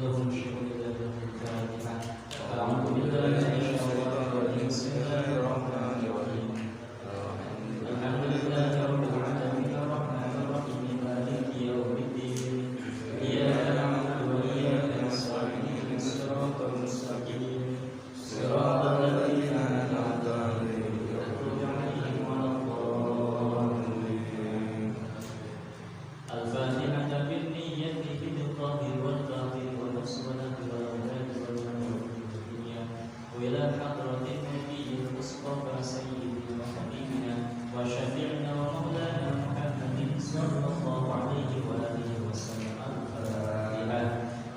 ولهم الشكر لله الفاتحة. أعوذ بالله من الشيطان الرجيم. بسم الله الرحمن الرحيم. الحمد لله رب العالمين الرحمن الرحيم مالك يوم الدين. إياك نعبد وإياك نستعين صراط المستقيم صراط الذين أنعمت عليهم غير المغضوب عليهم ولا الضالين. الفاتحة بالنية بالقلب والقلب والنفس والأقدار والأولاد والدنيا وإلى حضرة النبي المصطفى سيدنا وحبيبنا وشفيعنا ومولانا محمد صلى الله عليه وآله وسلم. الفاتحة.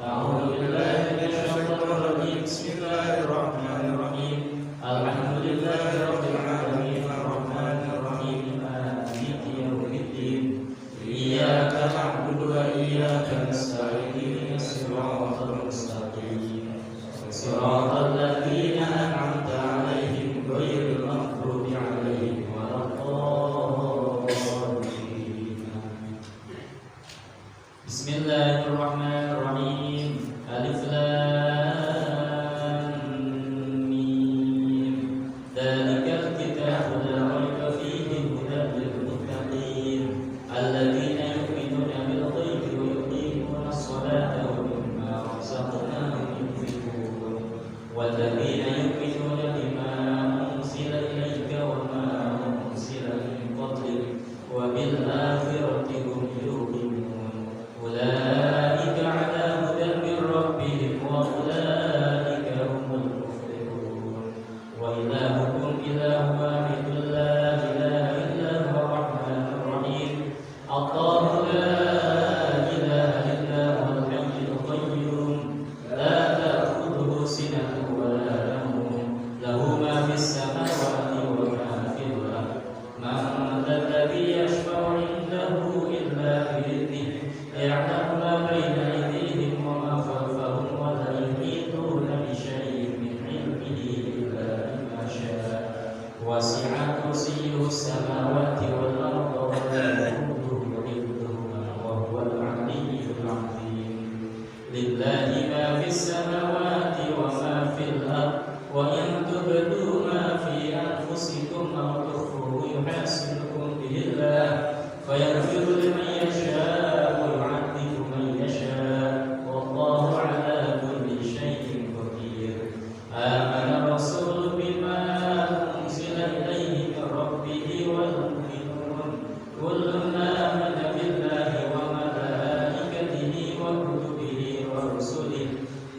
أعوذ بالله من الشيطان الرجيم. بسم الله الرحمن الرحيم. الحمد لله رب العالمين الرحمن الرحيم مالك يوم الدين. إياك نعبد وإياك نستعين صراط المستقيم صراط الذين أنعمت عليهم غير المغضوب عليهم ولا الضالين. بسم الله الرحمن الرحيم. ألف لام ميم. ذلك الكتاب لا ريب فيه هدى للمتقين الذين يؤمنون بالغيب ويقيمون الصلاة ومما رزقناهم ينفقون والذين يؤمنون بما أنزل إليك وما أنزل من قبلك وبالآخرة هم يوقنون أولئك على هدى من ربهم وأولئك هم المفلحون. وإلهكم إله واحد لا إله إلا هو الرحمن الرحيم. الله لا إله إلا هو الحي القيوم لا تأخذه سنة ولا نوم له ما في السماوات وما في الأرض. من ذا الذي يشفع عنده إلا بإذنه يعلم ما بين أيديهم وما خلفهم ولا يحيطون بشيء من علمه إلا بما شاء. وسع كرسيه السماوات والأرض ولا يؤوده حفظهما وهو العلي العظيم. لله ما في السماوات وما في الأرض وإن تبدوا ما في أنفسكم أو تخفوه يحاسبكم به الله فيغفر لمن يشاء ويعذب من يشاء والله على كل شيء قدير. آمن الرسول بما أنزل إليه من ربه والمؤمنون كل آمن بالله وملائكته وكتبه ورسله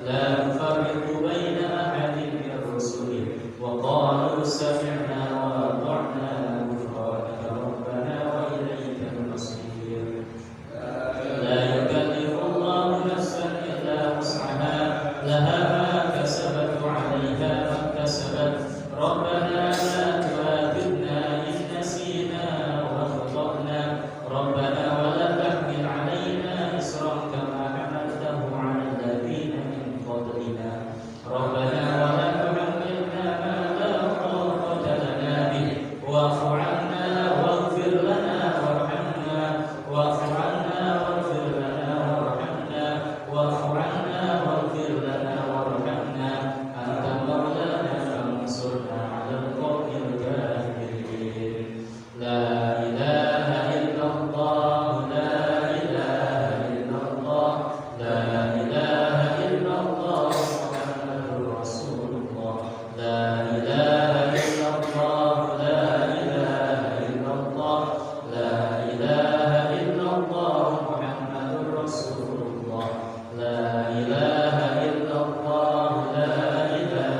لا نفرق بين أحد من رسله وقالوا سمعنا وأطعنا غفرانك ربنا وإليك المصير. لا يكلف الله نفسا إلا وسعها لها ما كسبت وعليها ما اكتسبت. ربنا لا تؤاخذنا إن نسينا وأخطأنا ربنا ولا تحمل علينا إصرا كما حملته على الذين من قبلنا ربنا ولا تحملنا ما لا طاقة لنا به واعف عنا واغفر لنا وارحمنا واعف عنا واغفر لنا وارحمنا واعف عنا واغفر لنا وارحمنا أنت مولانا فانصرنا على القوم الكافرين. لا إله إلا الله لا إله إلا الله لا إله إلا الله محمد رسول الله. لا إله إلا الله لا إله إلا الله لا إله إلا الله محمد رسول الله. لا إله إلا الله لا إله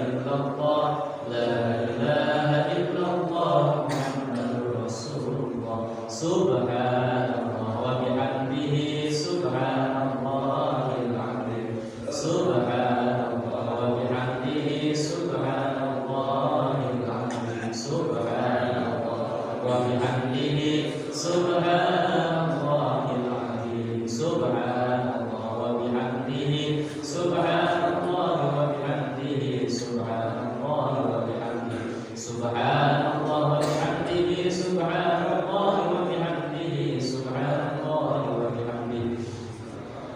إلا الله لا إله إلا الله محمد رسول الله. سبحان الله وبحمده سبحان الله العظيم. سبحان الله وبحمده سبحان الله العظيم. سبحان الله وبحمده سبحان الله العظيم. سبحان الله وبحمده سبحان الله وبحمده سبحان الله وبحمده سبحان الله وبحمده سبحان الله وبحمده سبحان الله وبحمده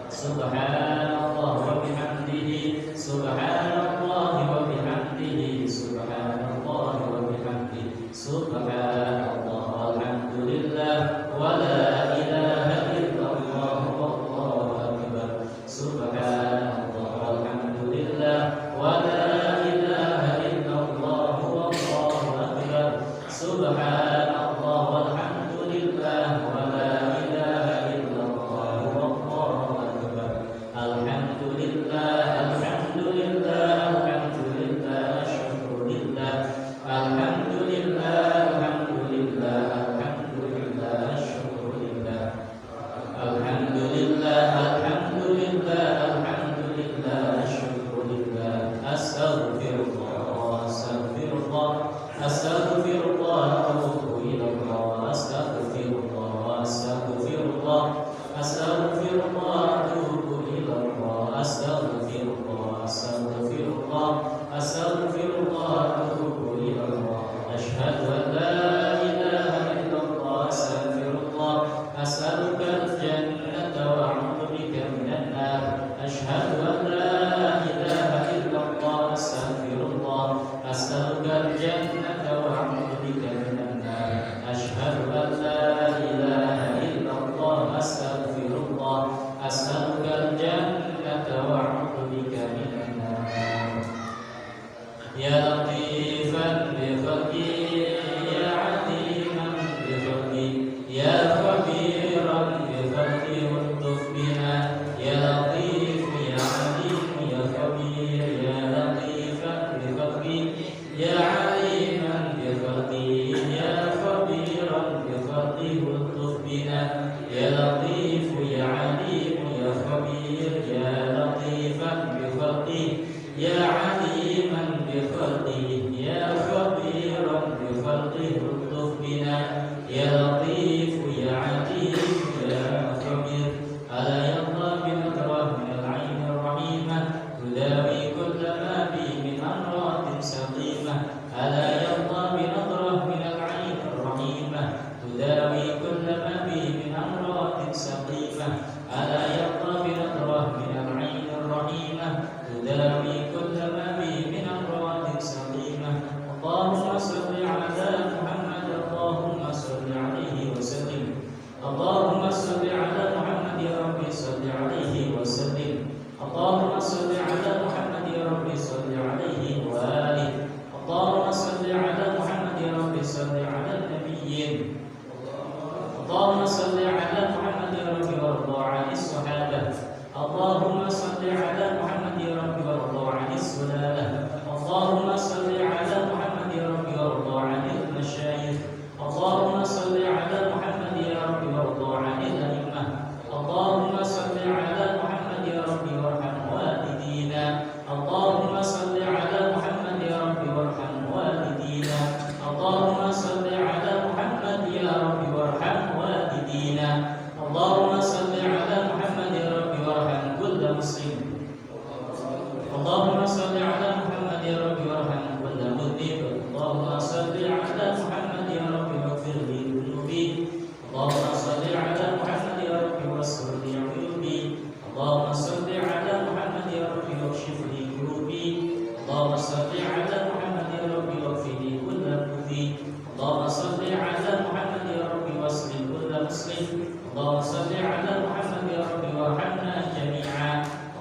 سبحان subhanallah wa bihamdihi, subhanallah wa bihamdihi, subhanallah wa bihamdihi, subhanallah walhamdulillah wa la ilaha illallah wallahu akbar, subhanallah walhamdulillah wa la ilaha illallah wallahu akbar, subhanallah walhamdulillah wa la ilaha illallah wallahu akbar. Alhamdulillah, alhamdulillah, alhamdulillah, syukurillah, alhamdulillah, alhamdulillah, alhamdulillah, syukurillah, alhamdulillah, alhamdulillah, alhamdulillah, syukurillah. Astaghfirullah, astaghfirullah, astaghfirullah, atubu ilallah, astaghfirullah, astaghfirullah, astaghfirullah, atubu ilallah, astaghfirullah, astaghfirullah, astaghfirullah, atubu ilallah. Asyhadu an la ilaha illallah, astaghfirullah, as'aluka al-jannata wa a'udzu bika minan nar. Asyhadu an la ilaha illallah, astaghfirullah, as'aluka al-jannata wa a'udzu bika minan nar. Asyhadu an la ilaha illallah, astaghfirullah, as'aluka al-jannata wa a'udzu bika minan nar. Ya latifan bi khalqi, ya aliman bi khalqi, ya khabiran bi khalqi ultuf bina, ya latif ya alim ya khabir, ya latifan bi khalqi, ya aliman bi khalqi, ya khabiran bi khalqi ultuf bina, ya latif ya alim ya khabir, ya latifan bi khalqi, ya aliman bi khalqi, ya khabiran bi khalqi ultuf bina, ya latif ya alim ya khabir. Ala ya Allah bi nadrah min al-'ain ar-rahimah, tudawi kulla ma bi min amradin saqimah. Ala ya Allah bi nadrah min al-'ain ar-rahimah, tudawi kulla ma bi min amradin saqimah. Ala ya Allah bi nadrah min al-'ain ar-rahimah, tudawi kulla ma bi min amradin saqimah. Allahumma salli ala Muhammad, Allahumma salli alaihi wa sallim. Allahumma salli ala Muhammad ya Rabbi salli alaihi wa sallim. Allahumma salli ala Muhammad ya Rabbi salli alaihi wa alihi. Allahumma salli ala Muhammad ya Rabbi salli ala nabiyyin. Allahumma salli ala Muhammad ya Rabbi warda 'anis sahabah. Allahumma salli ala Muhammad ya Rabbi warda 'anis sulalah. Allahumma salli ala Muhammad ya Rabbi warda 'anil masyayikh. Allahumma salli ala Muhammad ya Rabbi warda 'anil a'immah. Allahumma salli ala Muhammad ya Rabbi warham walidina. Allahumma salli ala Muhammad ya Rabbi warham walidina. Allahumma salli ala Muhammad ya Rabbi warham walidina. Allahumma salli ala Muhammad ya Rabbi warham kulla muslim. Allahumma salli ala Muhammad ya Rabbi warham kulla mudnib. Allahumma salli ala Muhammad ya Rabbi waghfir li dhunubi. Allahumma salli ala Muhammad ya Rabbi wastur li 'uyubi. Allahumma salli ala Muhammad ya Rabbi wakshif li kurubi. Allahumma salli ala Muhammad ya Rabbi waghfir li kulla mudhi. Allahumma salli ala Muhammad ya Rabbi waslim kulla muslim. Allahumma salli ala Muhammad ya Rabbi warhamna jami'a.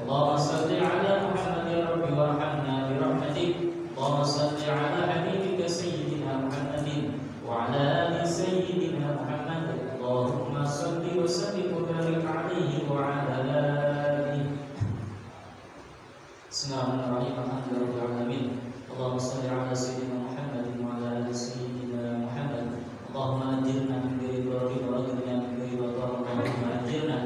Allahumma salli ala Muhammad ya Rabbi warhamna bi rahmatik. Allahumma salli ala habibika sayyidina Muhammadin wa ala ali sayyidina Muhammad. Allahumma salli wa sallim wa barik alaihi wa ala alihi. Bismillahirrahmanirrahim. Alhamdulillahirabbil alamin. Allahumma salli ala sayyidina Muhammadin wa ala ali sayyidina Muhammad. Allahumma ajirna min ghairi dharrin wa aghnina min ghairi dharrin. Allahumma ajirna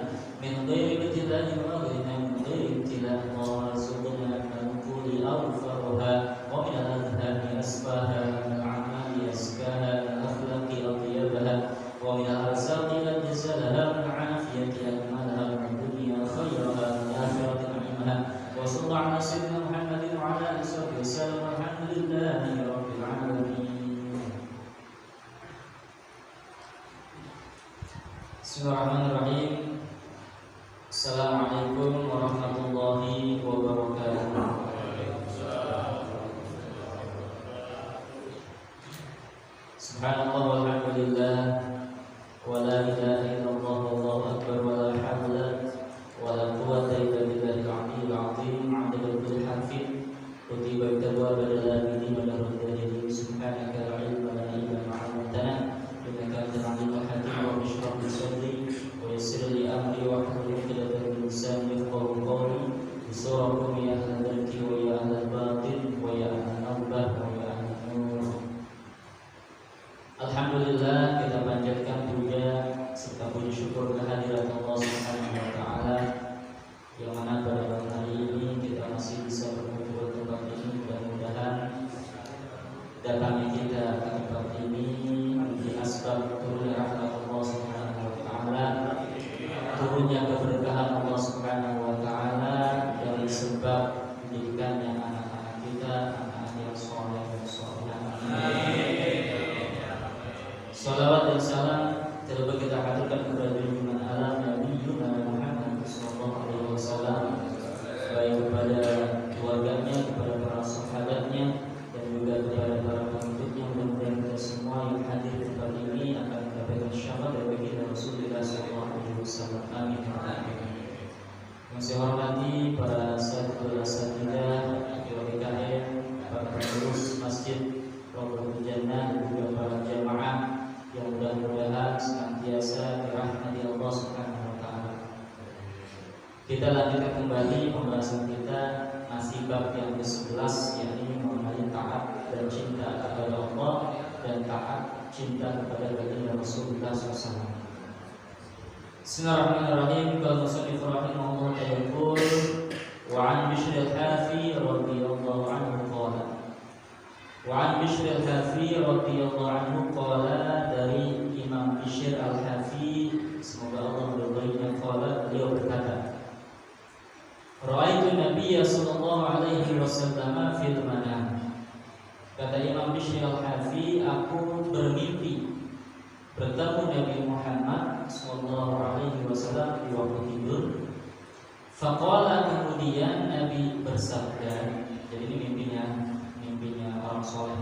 min ghairi ibtila'in wa aghnina min ghairi ibtila'. Allahumma arzuqna min al-quli awfaraha wa min al-adhani asbaha, min al-'amali azkaha, min al-akhlaqi atyabaha, wa min al-arzaqi ajzalaha, min al-'afiyati akmalaha, min ad-dunya khayraha, min al-akhirati na'imaha. Wa sallallahu ala sayyidina Muhammadin wa ala alihi wa sallam. Alhamdulillahi rabbil alamin. Bismillahirrahmanirrahim. Assalamualaikum warahmatullahi نشكركم يا أهل الذكر ويا أهل الباطل ويا أهل النوبة ويا أهل النور. Alhamdulillah, kita panjatkan puja serta puji syukur kehadirat Allah Subhanahu wa taala yang mana pada malam hari ini kita masih bisa berkumpul di tempat ini. Mudah-mudahan datangnya kita ke tempat ini menjadi asbab turunnya rahmat Allah Subhanahu wa taala, turunnya keberkahan Allah Subhanahu wa taala, dari sebab pendidikannya anak-anak kita, anak-anak yang soleh dan solehah. Salawat dan salam terlebih kita haturkan kepada junjungan alam Nabi Muhammad sallallahu alaihi wasallam, baik kepada keluarganya, kepada para sahabatnya, dan juga kepada para pengikutnya. Mudah-mudahan kita semua yang hadir di tempat ini akan mendapatkan syafaat dari baginda Rasulullah sallallahu alaihi wasallam. Amin. Yang saya hormati para asatidzah, PKM, para pengurus masjid Rawdatul Jannah, dan juga para jamaah yang mudah-mudahan senantiasa dirahmati Allah Subhanahu wa taala. Kita lanjutkan kembali pembahasan kita, masih bab yang ke-11, yakni mengenai taat dan cinta kepada Allah dan taat cinta kepada baginda Rasulullah SAW. Bismillahirrahmanirrahim. Qala musannif rahimahullah yaqul wa 'an Bishr al-Hafi radhiyallahu anhu qala Wa an Bishr al-Hafi radhiyallahu anhu qala, dari Imam Bishr al-Hafi, semoga Allah meridainya, qala, beliau berkata, Ra'aitu Nabiyya sallallahu alaihi wasallam fil manam. Kata Imam Bishr al-Hafi, aku bermimpi bertemu Nabi Muhammad sallallahu alaihi wasallam di waktu tidur. Faqala, kemudian Nabi bersabda, jadi ini mimpinya orang soleh.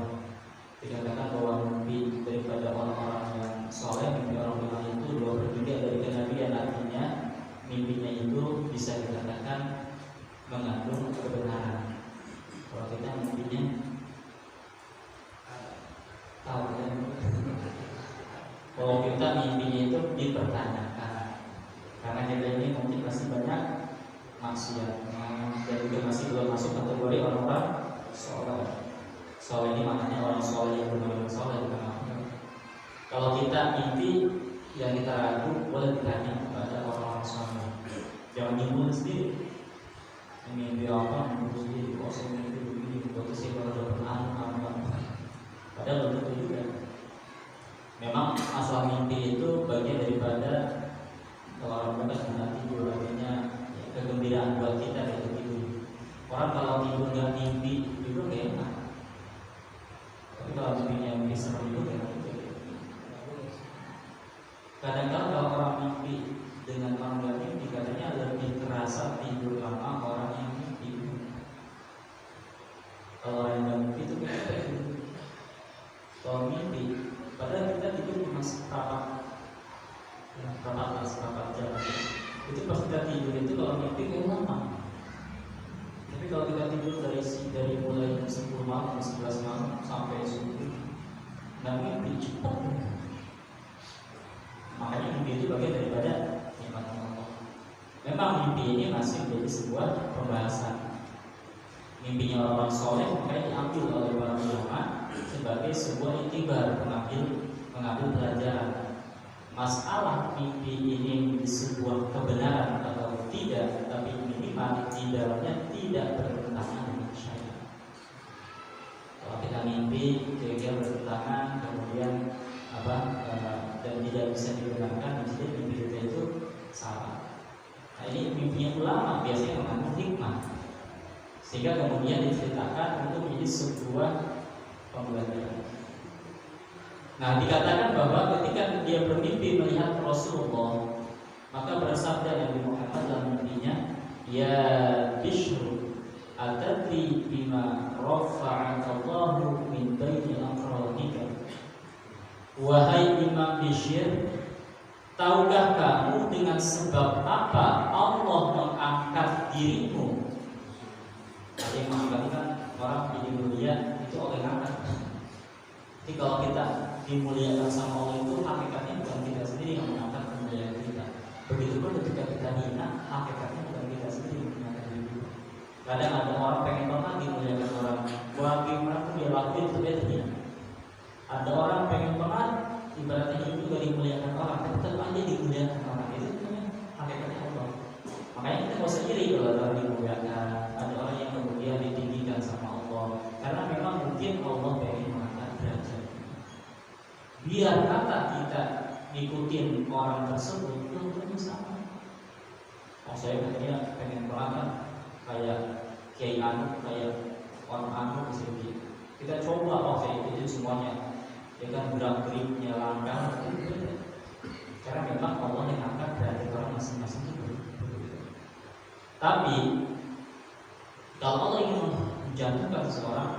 Dikatakan bahwa mimpi daripada orang-orang yang soleh, mimpi orang-orang itu dua berbeda dari kenabian. Artinya mimpinya itu bisa dikatakan mengandung kebenaran. Kalau kita mimpinya tahu kan, kalau kita mimpinya itu dipertanyakan, karena kita ini mungkin masih banyak maksiat dan juga masih belum masuk kategori orang-orang soleh. Soleh ini maknanya orang soleh yang benar-benar soleh. Kalau kita mimpi yang kita ragu, boleh ditanya kepada orang-orang soleh. Jangan nyumbul sendiri. Mimpi apa? Nyumbul sendiri. Kok saya mimpi begini? Kok saya kalau dapat apa? Padahal belum tentu juga. Memang masalah mimpi itu bagian daripada kalau orang bukan tidak tidur, artinya kegembiraan buat kita dari tidur. Orang kalau tidur nggak mimpi, tidur nggak enak. Tapi kalau mimpinya bisa tidur, ya kadang-kadang kalau orang mimpi dengan orang nggak mimpi, katanya lebih terasa tidur lama orang yang mimpi. Kalau orang yang nggak mimpi itu kayak kalau mimpi, padahal kita tidur cuma seperempat jam. Itu pas kita tidur itu kalau mimpi kayak lama. Tapi kalau kita tidur dari mulai jam 10 malam, jam 11 malam sampai subuh, nah mimpi cepat. Makanya mimpi itu bagian daripada nikmat Allah. Memang mimpi ini masih menjadi sebuah pembahasan. Mimpinya orang soleh makanya diambil oleh para ulama sebagai sebuah iktibar, mengambil pelajaran. Masalah mimpi ini menjadi sebuah kebenaran atau tidak, tapi minimal di dalamnya tidak bertentangan dengan syariat. Kalau kita mimpi kira-kira bertentangan, kemudian dan tidak bisa dibenarkan, jadi mimpi kita itu salah. Nah, ini mimpinya ulama biasanya mengandung hikmah, sehingga kemudian diceritakan untuk menjadi sebuah pembelajaran. Nah, dikatakan bahwa ketika dia bermimpi melihat Rasulullah, maka bersabda Nabi Muhammad dalam mimpinya, Ya Bishr, atadri bima rafa'akallahu min baini aqranika. Wahai Imam Bishr, tahukah kamu dengan sebab apa Allah mengangkat dirimu? Ada yang mengatakan orang jadi mulia itu oleh angkat. Jadi kalau kita dimuliakan sama Allah itu hakikatnya bukan kita sendiri yang mengangkat kemuliaan kita. Begitupun ketika kita hina, hakikatnya bukan kita sendiri yang mengangkat diri kita. Kadang ada orang pengen banget dimuliakan orang, bagaimana pun dia lakuin tapi dia terhina. Ada orang pengen banget ibaratnya itu juga dimuliakan orang, tapi tetap aja dimuliakan orang. Itu namanya hakikatnya Allah. Makanya kita nggak usah iri kalau ada orang dimuliakan, ada orang yang kemudian ditinggikan sama Allah, karena memang mungkin Allah pengen mengangkat derajat. Biar kata kita ngikutin orang tersebut belum tentu sama. Oh saya katanya pengen banget kayak Kiai Anu, kayak orang Anu bisa begitu. Kita coba kayak itu semuanya. Ya kan gerak geriknya langkah. Karena memang Allah yang angkat dari orang masing-masing itu. Tapi kalau Allah ingin menjatuhkan seseorang,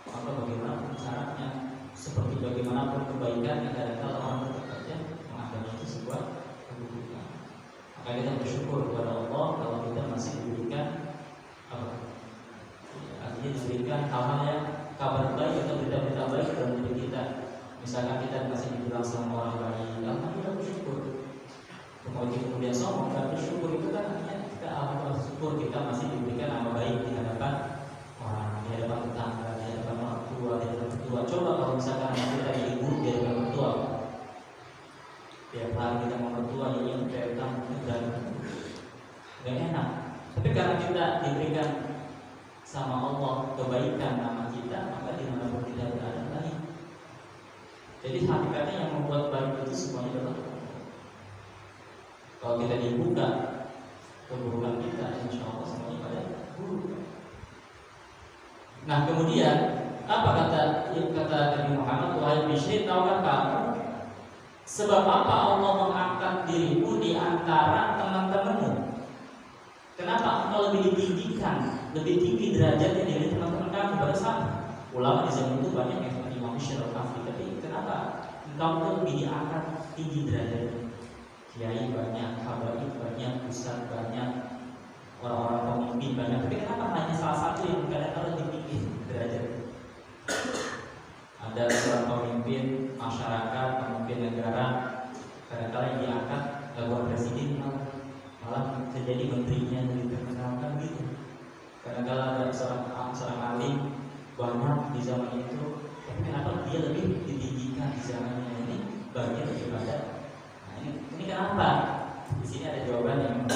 maka bagaimana caranya? Seperti bagaimanapun kebaikan yang kadang-kadang orang bekerja menganggap itu sebuah keburukan. Maka kita bersyukur kepada Allah kalau kita masih diberikan artinya diberikan hal-hal yang kabar baik atau berita-berita baik dalam diri kita. Misalkan kita masih dibilang sama orang baik, alhamdulillah bersyukur. Kalau kemudian sombong, dan bersyukur itu kan artinya kita alhamdulillah bersyukur kita masih diberikan nama baik di hadapan orang, di hadapan tetangga, di hadapan orang tua, di hadapan mertua. Coba kalau misalkan kita ibu di hadapan mertua, tiap hari kita mau mertua ini kayak tamu dan gak enak. Tapi karena kita diberikan sama Allah kebaikan nama kita, maka di mana pun kita berada baik. Jadi hakikatnya yang membuat baik itu semuanya adalah kalau kita dibuka keburukan kita, insya Allah semuanya pada buruk. Nah kemudian apa kata Nabi Muhammad, wahai Bishri, tahukah kamu sebab apa Allah mengangkat dirimu di antara teman-temanmu? Kenapa engkau lebih ditinggikan, lebih tinggi derajatnya dari teman-teman kamu? Pada saat ulama di zaman itu banyak yang seperti Imam Syafi'i, tapi kenapa engkau lebih diangkat tinggi derajatnya? Kiai banyak, habaib banyak, ustaz banyak, orang-orang pemimpin banyak, tapi kenapa hanya salah satu yang kadang-kadang lebih tinggi derajatnya? Ada seorang pemimpin masyarakat, pemimpin negara, kadang-kadang yang diangkat buat presiden, malah terjadi menterinya dari terkenalkan gitu. Kadang-kadang ada seorang alim banyak di zaman itu, tapi kenapa dia lebih ditinggikan di zamannya ini bagian daripada? Nah ini kenapa? Di sini ada jawabannya.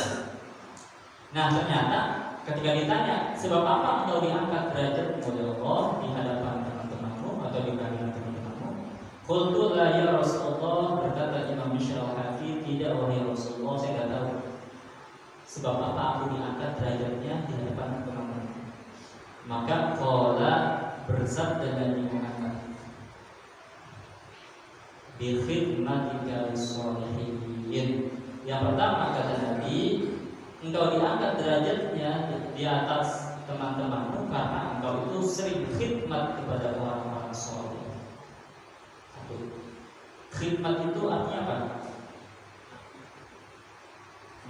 Nah ternyata ketika ditanya sebab apa engkau diangkat derajat oleh Allah di hadapan teman-temanmu atau di hadapan teman-temanmu? Qultu la ya Rasulullah, berkata Imam Syafi'i, tidak wahai Rasulullah, saya tidak tahu sebab apa aku diangkat derajatnya di hadapan teman-teman. Maka qala, bersabda Nabi Muhammad, bi khidmatika lis-shalihin. Yang pertama kata Nabi, engkau diangkat derajatnya di atas teman-temanmu karena engkau itu sering khidmat kepada orang-orang saleh. Khidmat itu artinya apa?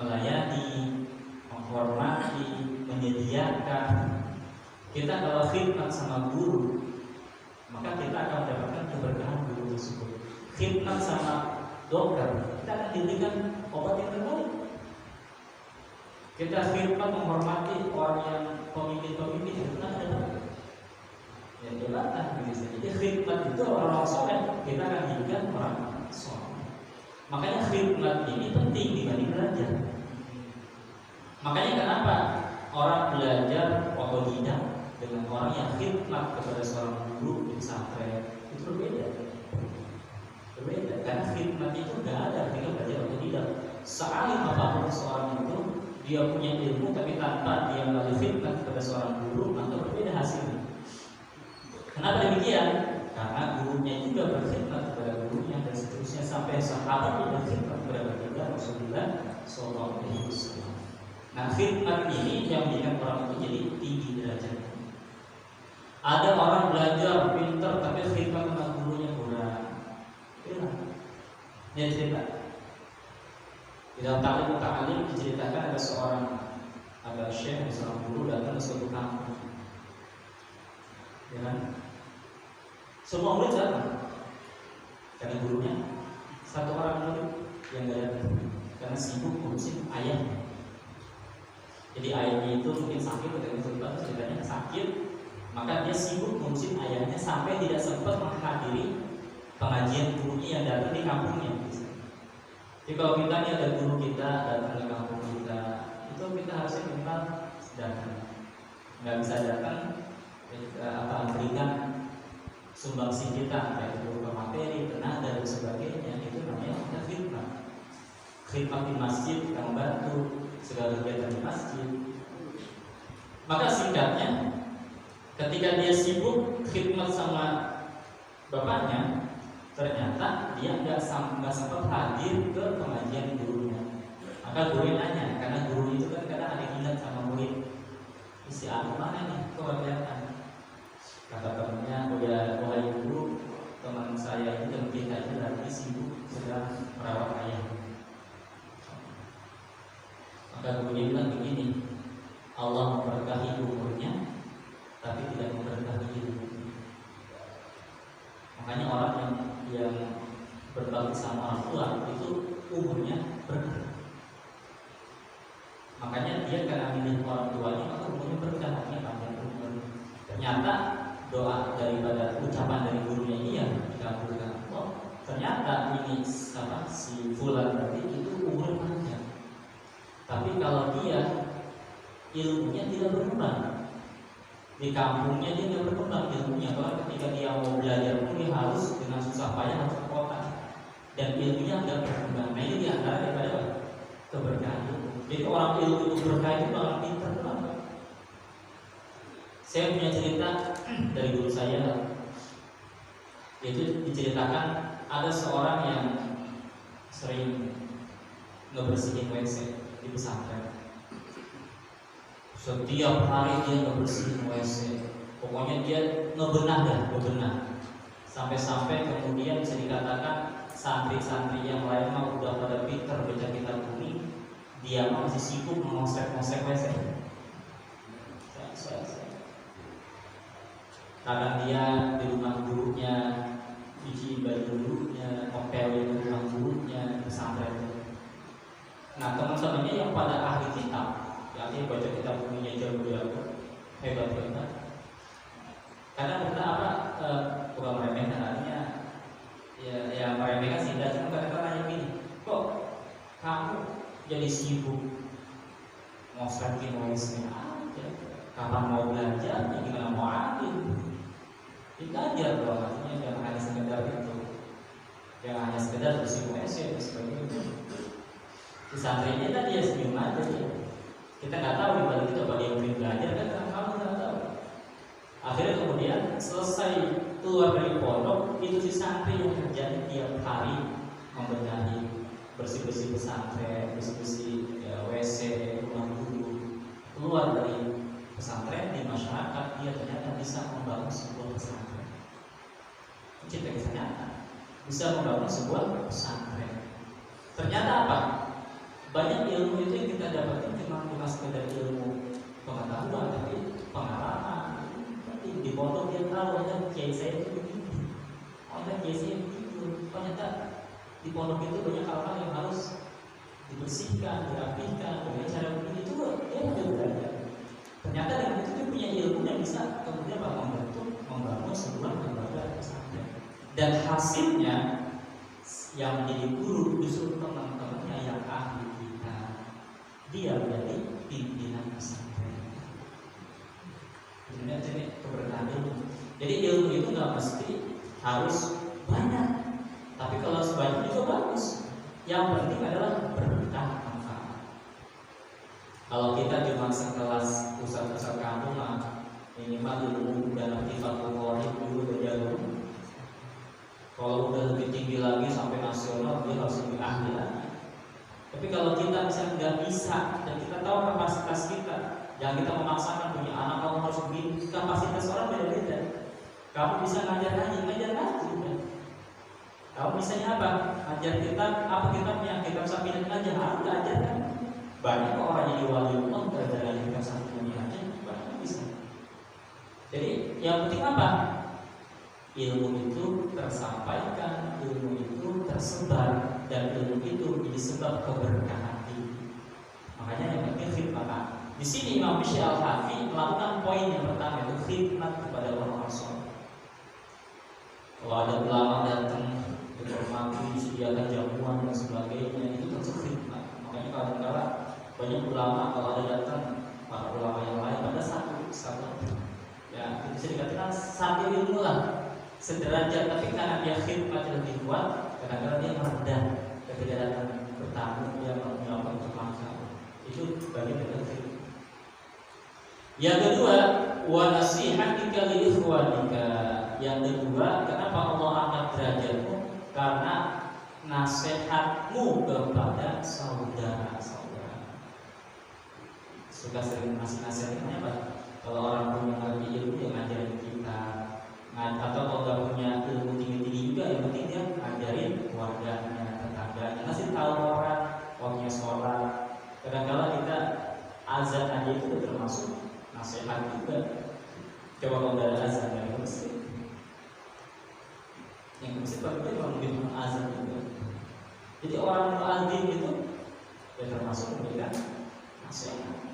Melayani, menghormati, menyediakan. Kita kalau khidmat sama guru, maka kita akan mendapatkan keberkahan guru tersebut. Khidmat sama dokter, kita akan diberikan obat yang terbaik. Kita khidmat menghormati orang yang pemimpin-pemimpin, kita akan dapat ya jabatan begitu. Jadi khidmat itu orang soleh, kita akan jadikan orang soleh. Makanya khidmat ini penting dibanding belajar. Makanya kenapa orang belajar otodidak dengan orang yang khidmat kepada seorang guru di pesantren itu berbeda. Karena khidmat itu nggak ada ketika belajar otodidak. Sealim apapun seorang itu, dia punya ilmu tapi tanpa dia melalui khidmat kepada seorang guru, maka berbeda hasilnya. Kenapa demikian? Karena gurunya juga berkhidmat kepada gurunya dan seterusnya sampai sahabat yang berkhidmat kepada baginda Rasulullah SAW. Nah, khidmat ini yang menjadikan orang itu jadi tinggi derajatnya. Ada orang belajar pintar tapi khidmat sama gurunya kurang. Ini cerita. Di dalam ta'lim diceritakan ada syekh, seorang guru datang ke suatu kampung. Ya kan? Semua murid datang karena gurunya satu orang murid yang gak datang karena sibuk ngurusin ayahnya. Jadi ayahnya itu mungkin sakit ketika khutbah Maka dia sibuk ngurusin ayahnya sampai tidak sempat menghadiri pengajian gurunya yang datang di kampungnya. Jadi kalau kita nih ada guru kita datang di kampung kita, itu kita harusnya minta datang. Nggak bisa datang berikan sumbangsi kita, baik berupa materi, tenaga dan sebagainya. Itu namanya kita khidmat. Khidmat di masjid, kita membantu segala kegiatan di masjid. Maka singkatnya, ketika dia sibuk khidmat sama bapaknya, ternyata dia nggak sempat hadir ke pengajian gurunya. Maka guru nanya, karena guru itu kan kadang ada ingat sama murid, isi aku mana nih, kok nggak kelihatan? Kata temannya, wahai guru, teman saya itu dan kita itu lagi sibuk sedang merawat ayah. Maka gurunya bilang begini, Allah memberkahi umurnya, tapi tidak memberkahi hidupnya. Makanya orang yang berbakti sama orang tua itu umurnya berkah. Makanya dia karena milih orang tuanya, maka umurnya berkah, artinya panjang umur. Ternyata doa daripada ucapan dari gurunya ini yang dikabulkan. Oh, ternyata ini si fulan tadi itu umur panjang. Tapi kalau dia ilmunya tidak berkembang, di kampungnya dia tidak berkembang ilmunya. Bahkan ketika dia mau belajar pun dia harus dengan susah payah harus ke kota, dan ilmunya tidak berkembang. Nah ini diantara daripada keberkahan. Jadi orang ilmu itu berkah itu bakal pintar banget. Saya punya cerita dari guru saya, yaitu diceritakan ada seorang yang sering ngebersihin WC di pesantren. Setiap hari dia ngebersihin WC, pokoknya dia ngebenah. Sampai-sampai kemudian bisa dikatakan santri-santri yang lain mah udah pada pintar baca kitab kuning, dia masih sibuk mengosek-osek WC. Kadang dia di rumah gurunya, cuci baju gurunya, ngepel di rumah gurunya, di pesantren. Nah teman-temannya yang pada ahli kitab, yang dia baca kitab kuningnya jago-jago, hebat. Karena kita bukan meremehkan, artinya ya meremehkan sih, dan cuma kadang-kadang nanya gini, kok kamu jadi sibuk ngosekin WC aja, kapan mau belajar, ya gimana mau ambil? Belajar dong, artinya jangan hanya sekedar itu, jangan hanya sekedar bersih WC dan sebagainya. Di santrinya tadi ya senyum aja ya. Kita nggak tahu di balik itu apa dia mungkin belajar kan, kamu nggak tahu. Akhirnya kemudian selesai keluar dari pondok, itu si santri yang kerjanya tiap hari membenahi, bersih-bersih pesantren, bersih-bersih WC, rumah guru. Keluar dari pesantren di masyarakat, dia ternyata bisa membangun sebuah pesantren. Cerita kisah nyata, bisa membangun sebuah pesantren. Ternyata apa? Banyak ilmu itu yang kita dapatkan bukan sekedar ilmu pengetahuan, tapi pengalaman. Di pondok dia tahu ada kiai saya itu begini, ada kiai saya begitu. Ternyata di pondok itu banyak hal-hal yang harus dibersihkan, dirapikan, dengan cara begini itu dia udah belajar. Ternyata dengan itu dia punya ilmu yang bisa kemudian membangun sebuah lembaga pesantren. Dan hasilnya yang menjadi guru justru teman-temannya yang ahli kita, dia menjadi pimpinan pesantren. Jadi keberkahan ilmu. Jadi ilmu itu nggak mesti harus banyak, tapi kalau sebanyak juga bagus. Yang penting adalah berkah manfaat. Kalau kita cuma sekelas pusat-pusat kampung, minimal ilmu dan aktifatul wahid dulu berjalan. Kalau udah lebih tinggi lagi sampai nasional, dia harus lebih ahli lagi. Tapi kalau kita misalnya nggak bisa dan kita tahu kapasitas kita, jangan kita memaksakan punya anak kamu harus begini. Kapasitas orang beda-beda. Kamu bisa ngajar ngaji. Kamu misalnya apa? Ngajar kita, apa kita punya kitab sambilan aja, harus ngajar kan? Banyak kok orang jadi wali Allah gara-gara kitab sambilan aja, banyak bisa. Jadi yang penting apa? Ilmu itu tersampaikan, ilmu itu tersebar, dan ilmu itu jadi sebab keberkahan hidup. Makanya yang penting khidmat. Di sini Imam Bishr Al-Hafi melakukan poin yang pertama, itu berkhidmat kepada orang-orang soleh. Kalau ada ulama datang dihormati, disediakan jamuan dan sebagainya, itu termasuk khidmat. Makanya kadang-kadang banyak ulama kalau ada datang para ulama yang lain pada satu ya bisa dikatakan satu ilmu lah, sederajat, tapi karena dia khidmat lebih kuat, kadang-kadang dia merendah ketika datang bertamu, dia melakukan permasalahan. Itu bagian dari khidmat. Yang kedua, wa nasihatika li ikhwanika. Yang kedua, kenapa Allah angkat derajatmu? Karena nasihatmu kepada saudara-saudara. Suka sering ngasih nasihatnya apa? Kalau orang punya ngerti ilmu yang ngajarin kita, atau kalau nggak punya ilmu tinggi-tinggi juga, yang penting dia ngajarin keluarganya, tetangganya, ngasih tahu orang waktunya sholat. Kadang-kadang kita azan aja itu termasuk nasihat juga. Coba kalau nggak ada azan dari masjid, yang masjid pasti orang bilang azan juga. Jadi orang muadzin itu ya termasuk memberikan nasihat.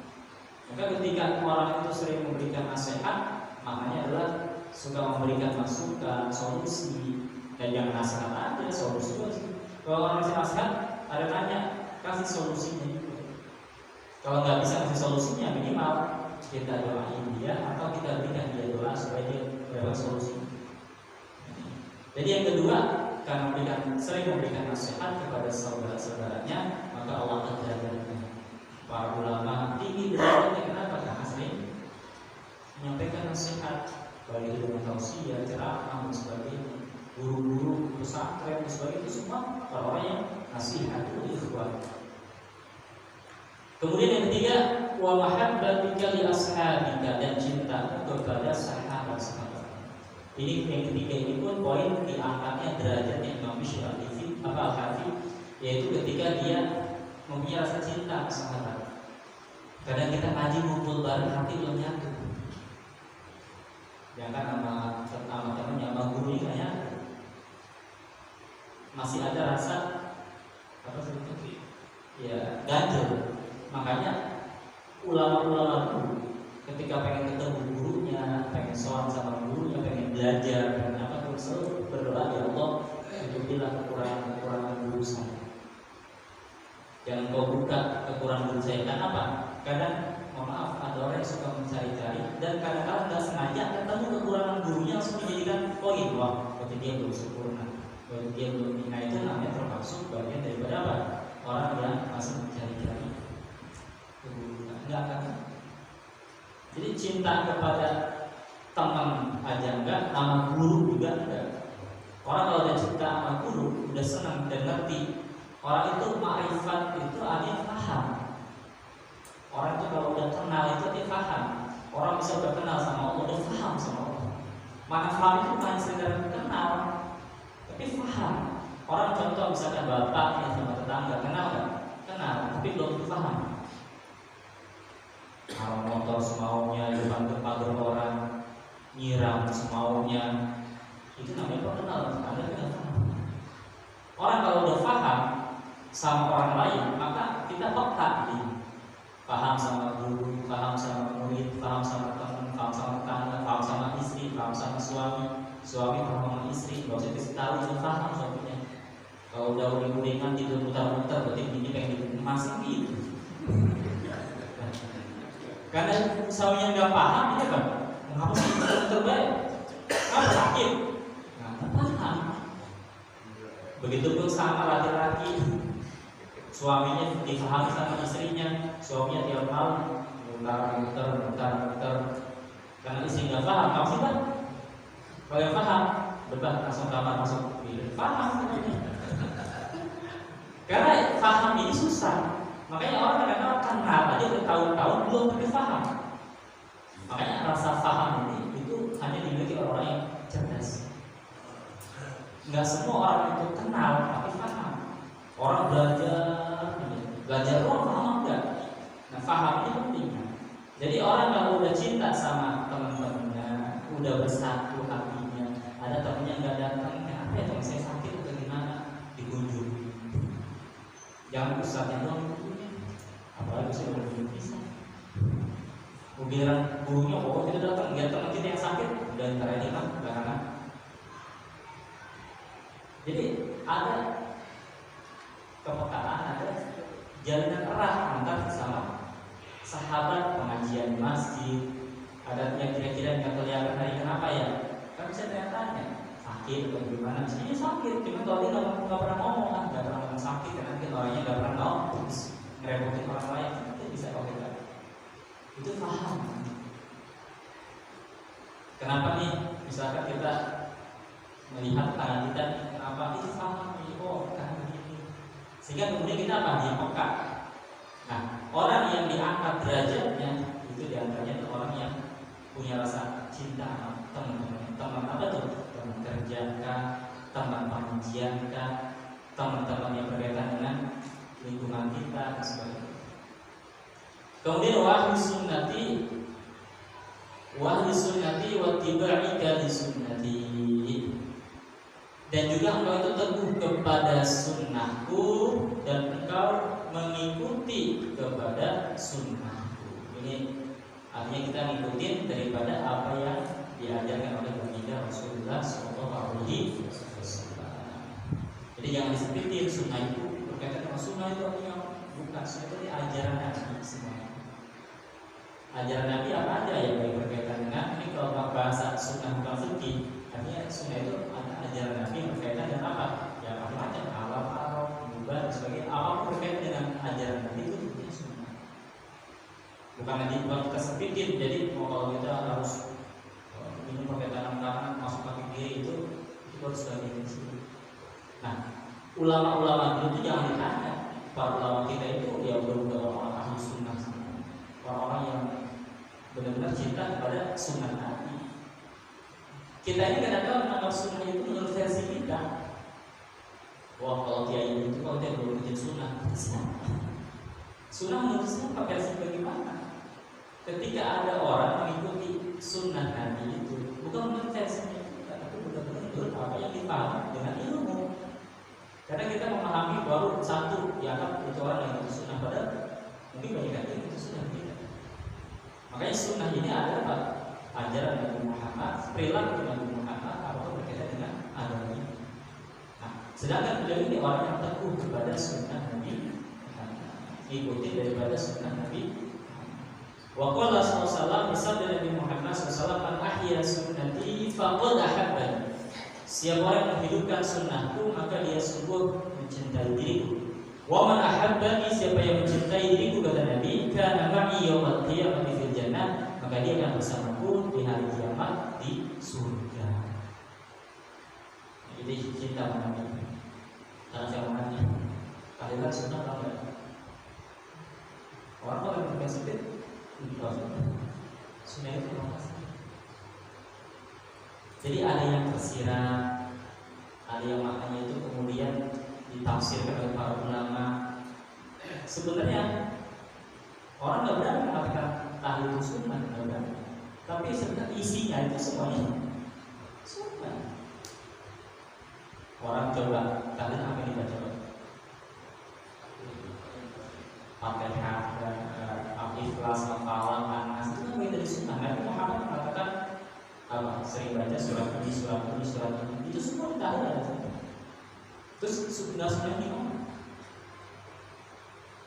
Maka ketika orang itu sering memberikan nasihat, maknanya adalah suka memberikan masukan, solusi. Dan jangan nasihat aja, solusi aja. Kalau orang kasih nasihat, ada nanya, kasih solusinya juga. Kalau nggak bisa kasih solusinya, minimal kita doain dia atau kita berikan dia doa supaya dia dapat solusi. Jadi yang kedua, karena sering memberikan nasihat kepada saudara-saudaranya, maka Allah akan derajatnya. Para ulama tinggi derajatnya, kenapa? Karena sering menyampaikan nasihat, baik itu dengan tausiah, ceramah dan sebagainya. Guru-guru pesantren dan sebagainya, itu semua para orang yang nasihat itu ikhwan. Kemudian yang ketiga, wa mahabbatika li ashabika, dan cinta kepada sahabat-sahabat. Ini yang ketiga, ini pun poin diangkatnya derajatnya Imam Syafi'i Al-Hafidz, yaitu ketika dia mempunyai rasa cinta ke sahabat. Kadang kita ngaji ngumpul bareng, hati belum nyatu. Ya kan, sama temannya, sama gurunya nggak nyatu. Masih ada rasa apa seperti ya ganjel. Makanya ulama-ulama dulu ketika pengen ketemu gurunya, pengen soal sama gurunya, pengen belajar, pengen apa pun selalu berdoa, ya Allah, tutupilah kekurangan guru saya. Jangan kau buka kekurangan guru saya. Dan apa? Kadang, mohon maaf, ada orang yang suka mencari-cari dan kadang-kadang nggak sengaja ketemu kekurangan gurunya langsung dijadikan poin. Wah, berarti dia belum sempurna, berarti dia belum. Nah, itu namanya termasuk bagian daripada apa? Orang yang masih mencari-cari. Enggak kan? Jadi cinta kepada teman aja enggak, sama guru juga enggak. Orang kalau udah cinta sama guru, udah senang dan ngerti. Orang itu ma'rifat itu artinya paham. Orang itu kalau udah kenal itu dia paham. Orang bisa udah kenal sama Allah, udah paham sama Allah. Maka paham itu bukan sekedar kenal, tapi paham. Orang contoh misalkan bapaknya sama tetangga, kenal kan? Kenal, tapi belum paham. Kalau motor semaunya, depan pagar orang, nyiram semaunya, itu namanya kenal. Anda tidak paham. Orang kalau udah paham sama orang lain, maka kita peka nih. Paham sama guru, paham sama murid, paham sama teman, paham sama tetangga, paham sama istri, paham sama suami, paham sama istri. Gak usah dikasih tahu, itu paham suaminya. Kalau udah udah tidur muter-muter, berarti ini pengen dikemas gitu. Karena suaminya nggak paham, dia kan mengapa sih terbaik? Apa sakit? Nggak paham. Begitupun sama laki-laki, suaminya difahami sama istrinya, suaminya tiap malam muter. Karena istri nggak paham, kamu sih kan? Kalau yang paham, debat langsung kamar masuk bilik. Paham sebenarnya. Karena paham ini susah. Makanya orang kadang-kadang kenal aja bertahun-tahun belum tapi paham. Makanya rasa paham ini itu hanya dimiliki orang yang cerdas. Nggak semua orang itu kenal tapi paham. Orang belajar orang paham enggak? Nah, paham ini penting. Jadi orang kalau udah cinta sama teman-temannya, udah bersatu hatinya, ada temannya nggak datang, apa ya teman saya sakit atau gimana, dikunjungi. Jangan ustaznya doang. Apalagi saya belum bisa. Kemudian gurunya, kita datang, lihat teman kita yang diantara ini kan belakangan. Jadi ada kepekaan, ada jalinan erat antar sama sahabat pengajian di masjid. Ada yang kira-kira nggak kelihatan hari kenapa ya? Kan bisa tanya sakit atau gimana? Misalnya sakit, cuma kalau dia nggak pernah ngomong kan, nggak pernah ngomong sakit karena mungkin orangnya nggak pernah ngomong, ngerepotin orang lain, itu bisa kok kita. Itu paham. Kenapa nih? Misalkan kita melihat tangan kita, kenapa itu paham? Oh, karena begini. Sehingga kemudian kita apa? Dia peka. Nah, orang yang diangkat derajatnya itu diantaranya itu orang yang punya rasa cinta sama teman-teman. Teman apa tuh? Teman kerja kah, teman pengajian kah, teman-teman yang berkaitan dengan lingkungan kita dan sebagainya. Kemudian wahyu sunnati wa tibaika li sunnati. Dan juga engkau itu teguh kepada sunnahku dan engkau mengikuti kepada sunnahku. Ini artinya kita ngikutin daripada apa yang diajarkan oleh baginda Rasulullah SAW. Jadi jangan disepitin, sunnah itu berkaitan dengan sunnah itu artinya bukan, sunnah itu ajaran Nabi semuanya. Ajaran Nabi apa aja yang berkaitan dengan ini. Kalau bahasa sunnah bukan fikih, artinya sunnah itu ada ajaran Nabi yang berkaitan dengan apa? Ya macam-macam, awal, ubah dan sebagainya. Apapun berkaitan dengan ajaran Nabi itu tentunya sunnah. Bukan nanti bukan kita sepitin. Jadi kalau kita harus minum pakai tangan kanan, masuk kaki kiri itu harus sebagai sini. Nah, ulama-ulama dulu itu jangan ditanya. Para ulama kita itu ya benar-benar orang ahli sunnah semua. Orang-orang yang benar-benar cinta kepada sunnah Nabi. Kita ini kadang-kadang menganggap sunnah itu menurut versi kita. Wah, kalau kiai itu kalau dia belum bikin sunnah, sunnah menurut siapa versi bagaimana? Ketika ada orang mengikuti sunnah Nabi itu bukan menurut versinya kita, tapi benar-benar menurut apa yang dipahami dengan ilmu. Karena kita memahami baru satu dianggap itu orang yang mengikuti sunnah, padahal mungkin banyak yang mengikuti sunnah kita. Makanya sunnah ini adalah ajaran Nabi Muhammad, perilaku Nabi Muhammad, apa berkaitan dengan agama ini. Nah, sedangkan beliau ini orang yang teguh kepada sunnah Nabi, ikuti daripada sunnah Nabi. Wa qala sallallahu alaihi Nabi Muhammad sallallahu alaihi ahya sunnati faqad ahabbani. Siapa orang yang menghidupkan sunnahku maka dia sungguh mencintai diriku. Wa man ahabbani, siapa yang mencintai diriku kata Nabi, kana ma'i yaumil qiyamati fil jannah, maka dia akan bersamaku di hari kiamat di surga. Jadi cinta Nabi. Cara jawabannya, kalian sunnah atau enggak? Orang kalau yang berkasih sunnah itu apa sih? Jadi ada yang tersirat, ada yang maknanya itu kemudian ditafsirkan oleh para ulama. Sebenarnya orang nggak berani mengatakan ahli itu sunnah, nggak berani. Tapi sebenarnya isinya itu semuanya sunnah. Orang coba, kalian apa yang dibaca? Fatihah, Al-Ikhlas, Al-Falaq, An-Nas, itu kan dari sunnah. Nabi Muhammad mengatakan apa? Sering baca surat ini, surat ini, surat ini. Itu semua kita ada. Terus sunnah di mana?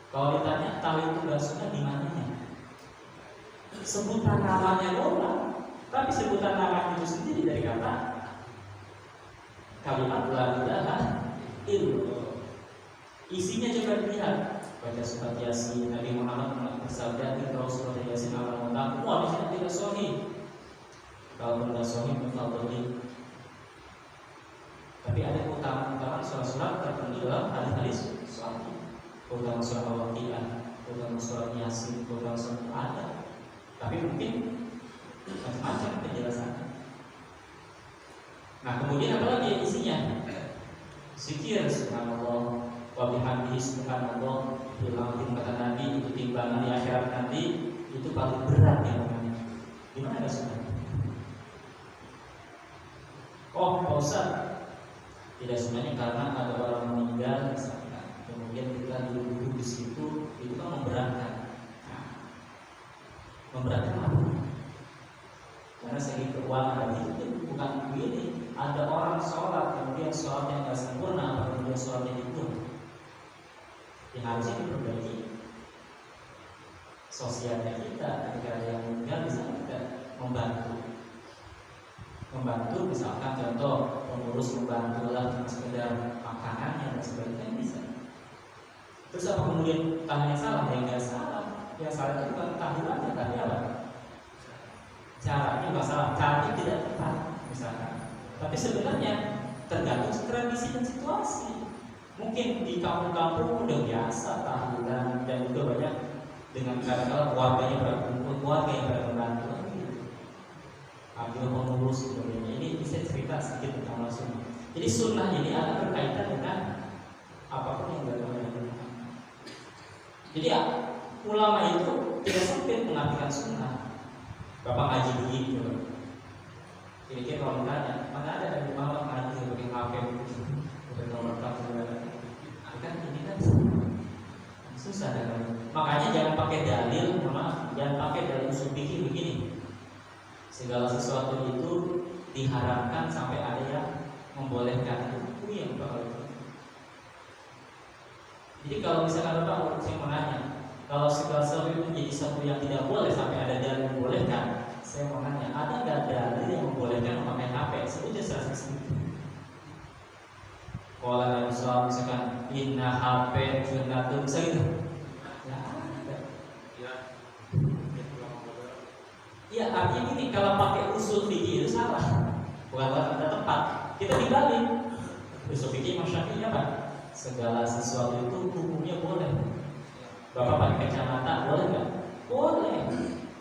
Kalau ditanya tahu itu nggak sunnah di mananya? Sebutan namanya doang, tapi sebutan nama itu sendiri dari kata kalimat la ilaha illallah. Isinya coba dilihat. Baca surat Yasin, Nabi Muhammad bersabda, "Kalau surat Yasin akan mengatakan, wah ini tidak sahih." Kalau tidak sahih mufadhali. Tapi ada keutamaan surat-surat tertentu dalam hadis-hadis sahih. Keutamaan surat Al-Waqiah, keutamaan surat Yasin, keutamaan surat ada. Tapi mungkin macam-macam penjelasannya. Nah, kemudian apa lagi isinya? Zikir subhanallah wa bihamdihi subhanallah. Bilang kata Nabi itu timbangan di akhirat nanti itu paling berat ya namanya. Gimana ada sunnah? Oh, Pak Ustaz, tidak sunnahnya karena ada orang meninggal misalnya, kemudian kita duduk di situ, itu kan memberatkan. Nah, memberatkan apa? Karena segi keuangan, dan itu bukan begini. Ada orang sholat kemudian sholatnya nggak sempurna, kemudian sholatnya itu yang harusnya diperbaiki sosialnya kita. Ketika yang meninggal bisa kita membantu misalkan contoh pengurus membantu lah cuma sekedar makanannya dan sebagainya bisa. Terus apa kemudian tanya salah? Ya nggak salah. Yang salah itu bukan tahlilannya, tapi apa? Caranya nggak salah, caranya tidak tepat misalkan. Tapi sebenarnya tergantung tradisi dan situasi. Mungkin di kampung-kampung udah biasa tahlilan dan juga banyak dengan kata-kata keluarganya berkumpul, keluarga yang berbantu. Ambil pengurus sebagainya. Ini bisa cerita sedikit tentang sunnah. Jadi sunnah ini akan berkaitan dengan apapun yang dilakukan. Jadi ya, ulama itu tidak sempit mengartikan sunnah. Bapak ngaji begitu. Kira-kira kalau ditanya, mana ada dari Muhammad ngaji pakai HP, pakai nomor telepon, kan ini kan susah kan. Makanya jangan pakai dalil, jangan pakai dalil usul fikih begini. Segala sesuatu itu diharamkan sampai ada yang membolehkan. Itu yang bakal. Jadi kalau misalkan Bapak saya mau nanya, kalau segala sesuatu itu menjadi satu yang tidak boleh sampai ada dalil yang membolehkan, saya mau nanya, ada nggak dalil yang membolehkan memakai HP? Sebutnya secara spesifik. Kalau Nabi SAW misalkan inna HP sunnatun, bisa gitu? Ya ada. Iya, artinya gini, kalau pakai usul fikih itu salah, bukan tidak tepat. Kita dibalik. Usul fikih Syafi'i apa? Segala sesuatu itu hukumnya boleh. Bapak pakai kacamata boleh nggak? Boleh.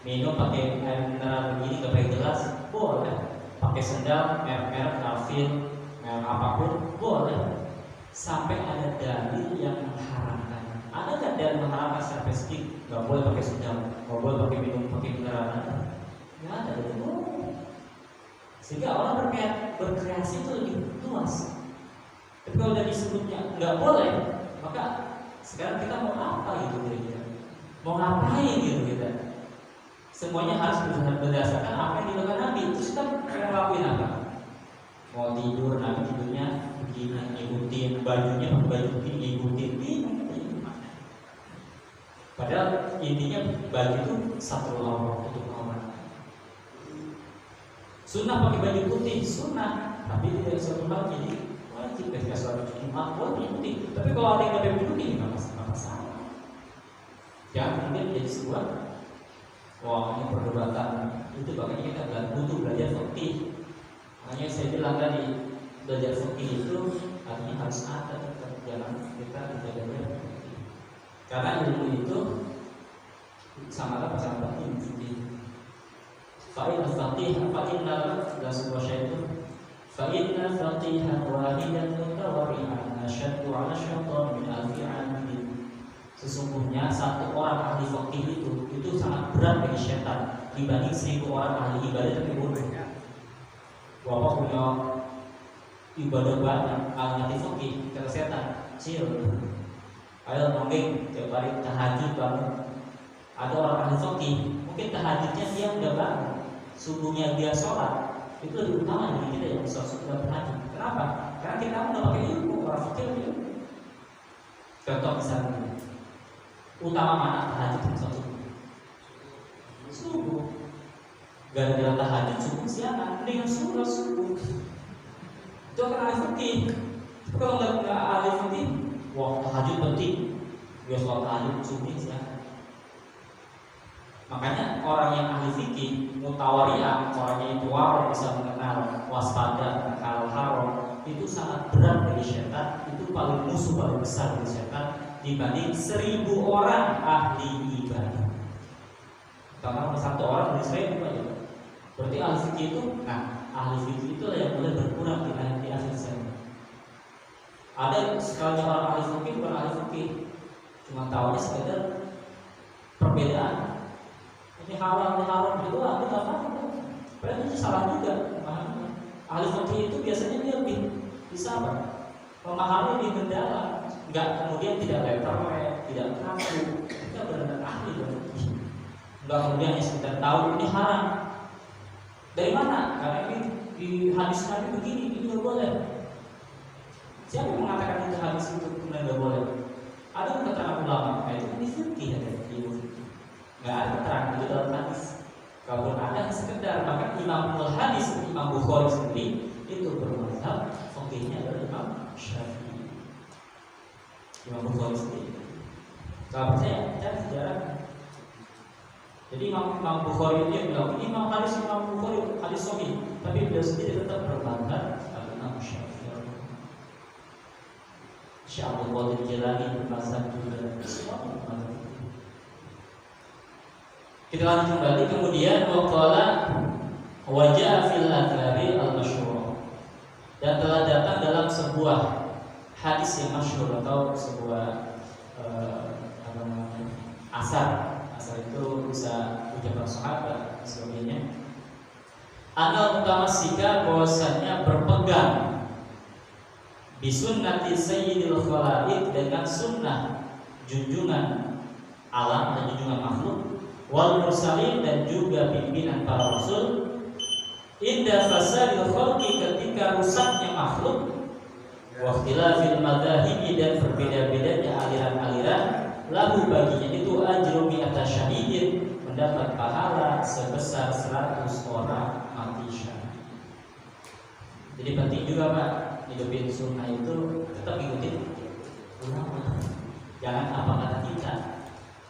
Minum pakai air mineral begini nggak pakai gelas? Boleh. Pakai sendal merek kafir, merek apapun boleh. Sampai ada dalil yang mengharamkan. Ada nggak dalil mengharamkan secara spesifik? Nggak boleh pakai sendal, nggak boleh pakai minum pakai mineral. Nggak ada dalil. Sehingga orang berkreasi itu lebih luas. Tapi kalau udah disebutnya nggak boleh, maka sekarang kita mau apa gitu kira-kira? Mau ngapain gitu kita? Semuanya harus berdasarkan apa yang dilakukan Nabi. Terus kita mau lakuin apa? Mau tidur, Nabi tidurnya begini, ngikutin bajunya, baju begini, ngikutin ini. Padahal intinya baju itu satu aurat untuk aurat. Sunnah pakai baju putih, sunnah, tapi tidak satu hal jadi wajib ketika sholat Jumat boleh putih. Tapi kalau ada yang pakai baju putih nggak masalah. Jangan kemudian menjadi sebuah ini perdebatan itu, makanya kita butuh belajar fikih. Makanya saya bilang tadi belajar fikih itu artinya harus ada tetap jalan kita tidak belajar fikih. Karena ilmu itu sangatlah penting fikih. Fa'inna faqih fa'inna la sebuah syaitan fa'inna faqihan wahidan mutawari'an asyaddu 'ala syaitan min alfi 'abidin. Sesungguhnya satu orang ahli fikih itu sangat berat bagi syaitan dibanding 1000 orang ahli ibadah tapi bodoh. Bapak punya ibadah banyak, ahli fikih kata setan, chill. Ayo nongeng tiap hari tahajud bangun. Ada orang ahli fikih, mungkin tahajudnya dia udah bangun, subuhnya dia sholat, itu lebih utama dari kita yang bisa sudah tahajud. Kenapa? Karena kita udah pakai ilmu, orang fikih lebih ilmu. Contoh misalnya, utama mana tahajud atau subuh? Gara-gara tahajud subuh siang, dengan subuh. Itu akan ahli fikih. Kalau nggak ahli fikih, wah tahajud penting. Dia sholat tahajud subuh siang. Makanya orang yang ahli fikih, mutawariyah, orangnya itu warok, bisa mengenal waspada, hal haram, itu sangat berat bagi syaitan. Itu paling musuh paling besar bagi syaitan dibanding 1000 orang ahli ibadah. Karena satu orang dari 1000 aja. Berarti ahli fikih itu, ahli fikih itu yang boleh berkurang di akhir zaman. Ada sekali orang ahli fikih bukan ahli fikih, cuma tahunya sekedar perbedaan. Ini halal gitu, ada apa? Padahal itu salah juga. Ahli fikih itu biasanya dia lebih bisa apa? Memahami lebih mendalam, nggak kemudian tidak letter, tidak kaku. Kita benar-benar ahli fikih. Enggak kemudian yang sekedar tahu ini haram. Dari di hadis Nabi begini, ini nggak boleh. Siapa yang mengatakan itu hadis itu kemudian nggak boleh? Ada keterangan ulama, itu kan di fikih ada di ilmu fikih. Nggak ada keterangan itu dalam hadis. Kalau ada sekedar, bahkan Imam Hadis, Imam Bukhari sendiri itu bermadzhab fikihnya adalah Imam Syafi'i. Imam Bukhari sendiri. Kalau percaya, cari sejarah. Jadi Imam Bukhari dia bilang ini Imam Hadis, Imam Bukhari hadis sahih, tapi beliau sendiri tetap bermadzhab Imam Syafi'i. Syaikhul Qadir Jilani bermadzhab juga. Kita lanjut kembali, kemudian waqala wajah fil athari al-masyhur, dan telah datang dalam sebuah hadis yang masyhur atau sebuah asar itu bisa ucapan sahabat dan sebagainya. Anal mutamassika, bahwasannya berpegang bisunnati sayyidil khalaiq, dengan sunnah junjungan alam dan junjungan makhluk, wal mursalin, dan juga pimpinan para rasul, inda fasadil khalqi, ketika rusaknya makhluk, wa ikhtilafil madhahibi, dan berbeda-bedanya aliran-aliran, lahu baginya itu ajru mi'ata syahidin, mendapat pahala sebesar 100 orang mati syahid. Jadi penting juga Pak, hidupin sunnah itu tetap ikutin ulama. Jangan apa kata kita.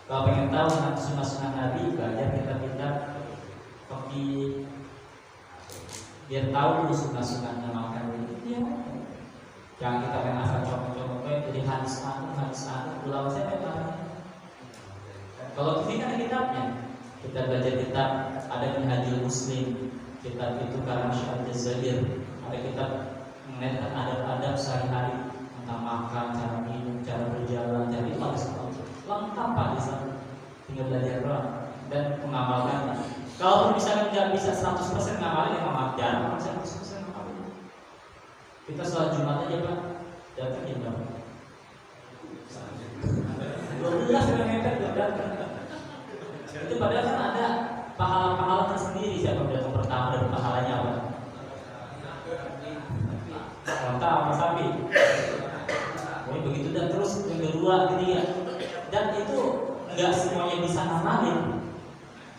Kalau pengen tahu tentang sunnah-sunnah Nabi, belajar kitab-kitab kopi, biar tahu dulu sunnah-sunnahnya makan itu. Ya. Jangan kita pengen asal comot-comot jadi hadis anu, ulama saya memang. Kalau ini kan ada kitabnya. Kita belajar kitab, ada Minhajul Muslim, kitab itu karena Syekh Jazair, ada kitab mengenai adab-adab sehari-hari tentang makan, cara minum, cara berjalan, cara itu harus lengkap Pak di sana. Tinggal belajar doang dan mengamalkannya. Kalau misalnya nggak bisa 100% ngamalin, ya memang jarang 100% ngamalin. Kita sholat Jumat aja Pak, datang ya berapa? 12 meter datang. Itu padahal kan ada pahala-pahala tersendiri. Siapa yang datang pertama dan pahalanya apa? Onta sama sapi. Pokoknya begitu dan terus yang kedua, ketiga. Dan itu enggak semuanya bisa ngamalin.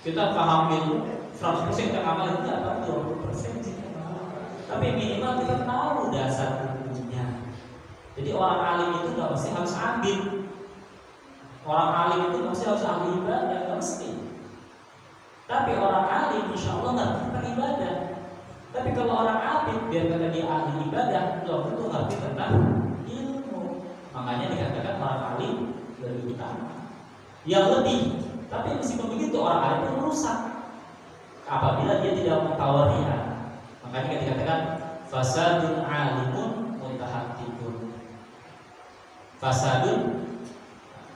Kita paham itu 100% kita ngamalin, enggak, apa 20% sih. Tapi minimal kita tahu dasar hukumnya. Jadi orang alim itu enggak mesti harus ambil. Orang alim itu mesti harus ahli ibadah, enggak mesti. Tapi orang alim insya Allah ngerti tentang ibadah. Tapi kalau orang alim, biar kata dia ahli ibadah, belum tentu ngerti tentang ilmu. Makanya dikatakan orang alim lebih utama. Yang lebih, tapi meskipun begitu orang alim itu merusak apabila dia tidak mengtawarihan. Makanya dikatakan fasadun alimun mutahaqqikun. Fasadun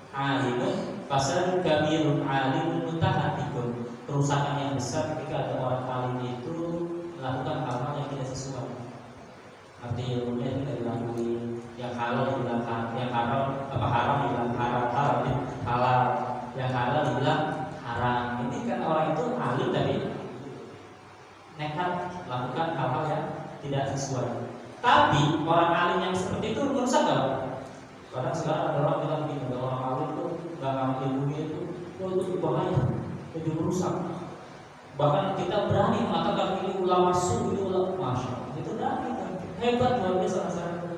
alimun, fasadun kabirun alimun mutahaqqikun. Kerusakan yang besar ketika ada orang alim itu melakukan hal-hal yang tidak sesuai. Artinya ilmunya tidak dilakukan, yang halal dibilang haram, yang haram dibilang halal, yang halal dibilang haram. Ini kan orang itu alim tapi nekat melakukan hal-hal yang tidak sesuai. Tapi orang alim yang seperti itu merusak nggak? Kadang sekarang ada orang bilang begini, ada orang alim itu nggak ngambil ilmunya itu bahaya, itu merusak. Bahkan kita berani mengatakan ini ulama ini ulama, masya Allah, itu berani kan? Hebat luar biasa masyarakat.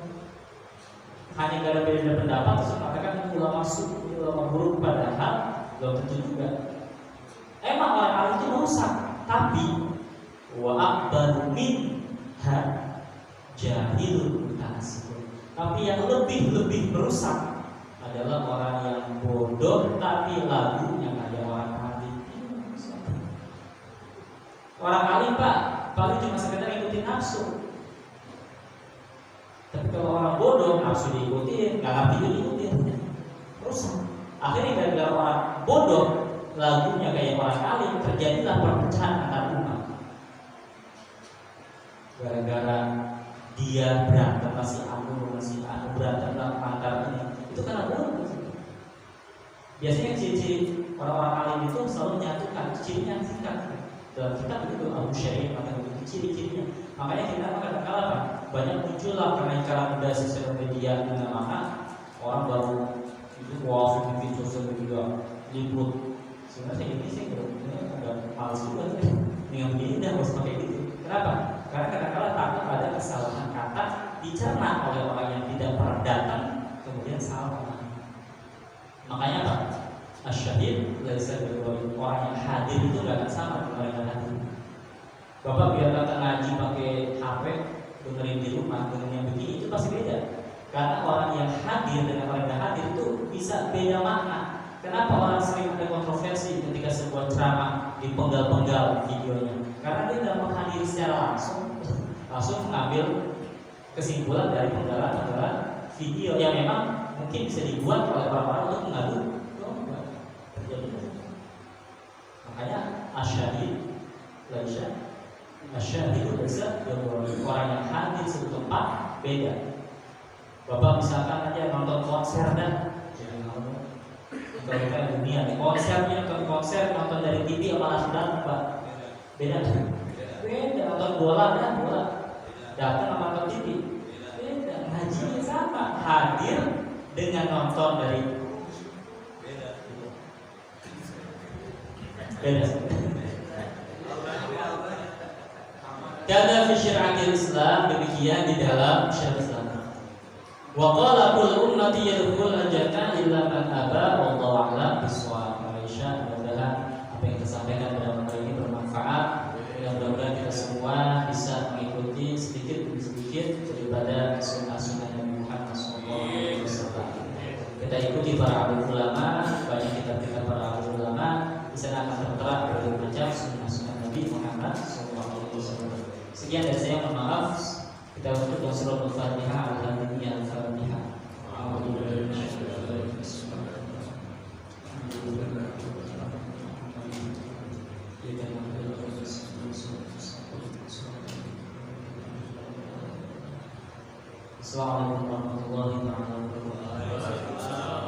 Hanya gara beda pendapat terus mengatakan ini ulama ini ulama buruk, padahal belum tentu juga. Emang orang alim itu merusak, tapi wa akbaru minha jahilun muta'assibun. Tapi yang lebih merusak adalah orang yang bodoh tapi lagunya ada orang alim. Orang alim Pak paling cuma sekedar ikutin nafsu. Tapi kalau orang bodoh nafsu diikutin, nggak ngerti diikutin, rusak. Akhirnya gara-gara orang bodoh lagunya kayak orang alim, terjadilah perpecahan antar umat. Gara-gara dia berantem masih anu berantem antar ini, itu karena bodoh. Biasanya ciri-ciri orang-orang alim itu selalu menyatukan, cirinya singkat. Dalam kitab itu Abu Syarif maka itu ciri-cirinya Makanya kita kadang-kadang banyak muncullah kenaikan muda sosial media dengan mana orang baru itu bikin sosial media libur. Sebenarnya ini sih agak males juga dengan begini dah harus pakai gitu. Kenapa? Karena kadang-kadang takut ada kesalahan kata dicerna oleh orang yang tidak pernah datang kemudian salah. Makanya apa? Asyhad laisa biwali, orang yang hadir itu gak akan sama dengan orang yang hadir. Bapak biar datang ngaji pakai HP, dengerin di rumah, dengan yang begini itu pasti beda. Karena orang yang hadir dengan orang yang hadir itu bisa beda makna. Kenapa orang sering ada kontroversi ketika sebuah ceramah dipenggal-penggal videonya? Karena dia tidak menghadiri secara langsung mengambil kesimpulan dari penggalan-penggalan video yang memang mungkin bisa dibuat oleh orang-orang untuk mengadu. Makanya asyhadu laisa asyhadu laisa orang yang hadir satu tempat beda. Bapak misalkan aja nonton konser dan kalau kita dunia konsernya nonton konser nonton dari TV apa langsung datang Pak? Beda. Beda nonton bola datang sama nonton TV. Beda. Ngajinya sama, hadir dengan nonton dari beda. Kada fi syariatil Islam, demikian di dalam syariat Islam. Wa qala kullu ummati yadkhulul jannah illa man aba wallahu a'lam bissawab. Malaysia, mudah-mudahan apa yang kita sampaikan pada malam ini bermanfaat. Mudah-mudahan kita semua bisa mengikuti sedikit demi sedikit daripada sunnah-sunnah Nabi Muhammad SAW. Kita ikuti para alim ulama, banyak kitab-kitab para alim ulama. Di sana akan tertera berbagai macam sunnah-sunnah Nabi Muhammad SAW. Sekian dari saya, mohon maaf. Kita tutup surah Al-Fatihah. Al-Fatihah. Assalamualaikum warahmatullahi wabarakatuh.